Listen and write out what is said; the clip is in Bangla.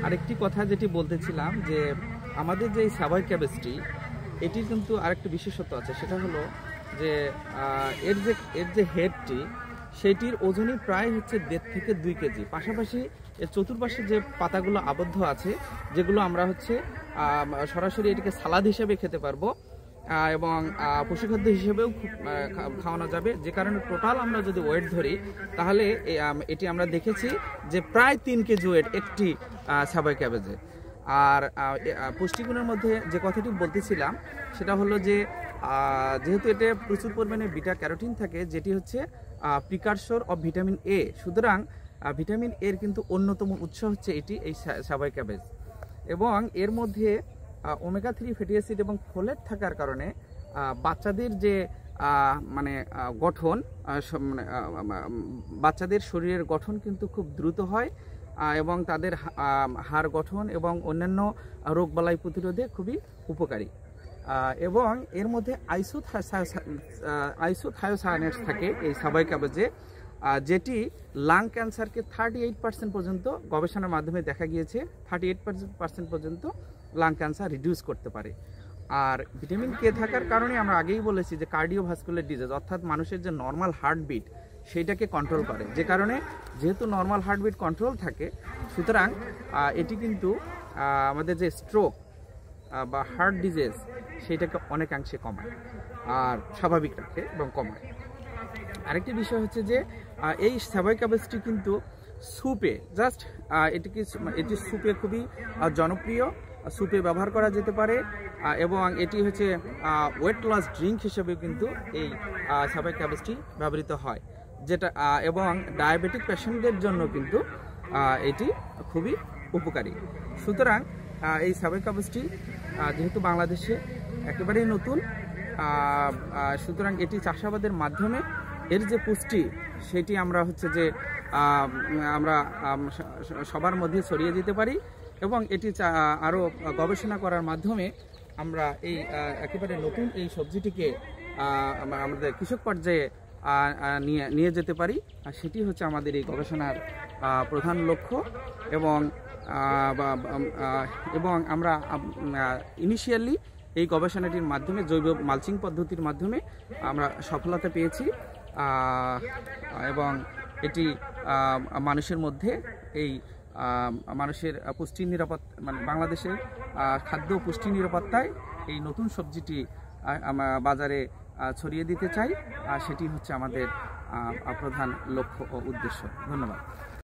আরেকটি কথা যেটি বলতেছিলাম যে আমাদের যে সাবাই ক্যাবেজটি এটির কিন্তু আরেকটি বিশেষত্ব আছে, সেটা হলো যে এর যে হেডটি সেটির ওজনই প্রায় হচ্ছে 1.5 থেকে 2 কেজি। পাশাপাশি এর চতুর্পাশে যে পাতাগুলো আবদ্ধ আছে, যেগুলো আমরা হচ্ছে সরাসরি এটিকে সালাদ হিসেবে খেতে পারবো এবং পশুখাদ্য হিসেবেও খাওয়ানো যাবে। যে কারণে টোটাল আমরা যদি ওয়েট ধরি তাহলে এটি আমরা দেখেছি যে প্রায় 3 কেজি ওয়েট একটি সাবাই ক্যাবেজে। আর পুষ্টিগুণের মধ্যে যে কথাটি বলতেছিলাম সেটা হলো যে যেহেতু এতে প্রচুর পরিমাণে বিটা ক্যারোটিন থাকে, যেটি হচ্ছে প্রিকারসর অফ ভিটামিন এ, সুতরাং ভিটামিন এর কিন্তু অন্যতম উৎস হচ্ছে এই সাবাই ক্যাবেজ। এবং এর মধ্যে ওমেগা 3 ফ্যাটি অ্যাসিড এবং ফোলেট থাকার কারণে বাচ্চাদের যে গঠন, বাচ্চাদের শরীরের গঠন কিন্তু খুব দ্রুত হয় এবং তাদের হাড় গঠন এবং অন্যান্য রোগবালাই প্রতিরোধে খুবই উপকারী। এবং এর মধ্যে আইসোথায়োসায়ানেটস থাকে এই সাবাই ক্যাবেজে, যেটি লাং ক্যান্সারকে 38% পর্যন্ত গবেষণার মাধ্যমে দেখা গিয়েছে 38% পর্যন্ত লাং ক্যান্সার রিডিউস করতে পারে। আর ভিটামিন কে থাকার কারণে আমরা আগেই বলেছি যে কার্ডিওভাস্কুলার ডিজিজ অর্থাৎ মানুষের যে নর্মাল হার্টবিট সেইটাকে কন্ট্রোল করে। যে কারণে যেহেতু নর্মাল হার্টবিট কন্ট্রোল থাকে, সুতরাং এটি কিন্তু আমাদের যে স্ট্রোক বা হার্ট ডিজিজ সেইটাকে অনেকাংশে কমায় আর স্বাভাবিক রাখে এবং কমায়। আরেকটি বিষয় হচ্ছে যে এই সাবাই ক্যাবেজটি কিন্তু স্যুপে এটি স্যুপে খুবই জনপ্রিয়, স্যুপে ব্যবহার করা যেতে পারে এবং এটি হচ্ছে ওয়েট লস ড্রিঙ্ক হিসেবেও কিন্তু এই সাবাই ক্যাবেজটি ব্যবহৃত হয়, যেটা এবং ডায়াবেটিক পেশেন্টদের জন্য কিন্তু এটি খুবই উপকারী। সুতরাং এই সাবাই ক্যাবেজটি যেহেতু বাংলাদেশে একেবারেই নতুন, সুতরাং এটি চাষাবাদের মাধ্যমে এর যে পুষ্টি সেটি আমরা হচ্ছে যে আমরা সবার মধ্যে ছড়িয়ে দিতে পারি এবং এটি আরও গবেষণা করার মাধ্যমে আমরা এই একেবারে নতুন এই সবজিটিকে আমাদের কৃষক পর্যায়ে নিয়ে যেতে পারি। আর সেটি হচ্ছে আমাদের এই গবেষণার প্রধান লক্ষ্য। এবং আমরা ইনিশিয়ালি এই গবেষণাটির মাধ্যমে জৈব মালচিং পদ্ধতির মাধ্যমে আমরা সফলতা পেয়েছি এবং এটি মানুষের মধ্যে এই মানুষের পুষ্টি বাংলাদেশের খাদ্য পুষ্টি নিরাপত্তায় এই নতুন সবজিটি বাজারে ছড়িয়ে দিতে চাই। সেটি হচ্ছে আমাদের প্রধান লক্ষ্য ও উদ্দেশ্য। ধন্যবাদ।